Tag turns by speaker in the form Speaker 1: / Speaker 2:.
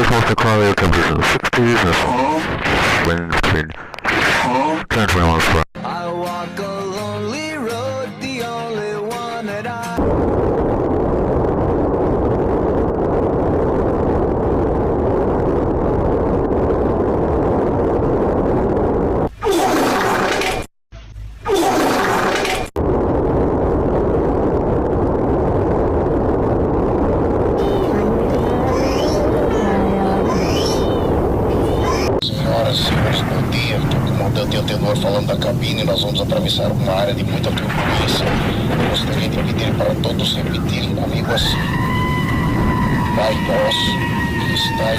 Speaker 1: is most equality temperatures in the 60s and wind between 10 and 20 miles per hour.
Speaker 2: I walk a lonely road, the only one that I...
Speaker 3: Bom dia, o comandante Antenor falando da cabine. Nós vamos atravessar uma área de muita turbulência. Eu gostaria de pedir para todos repetirem, amigos, Airbus, está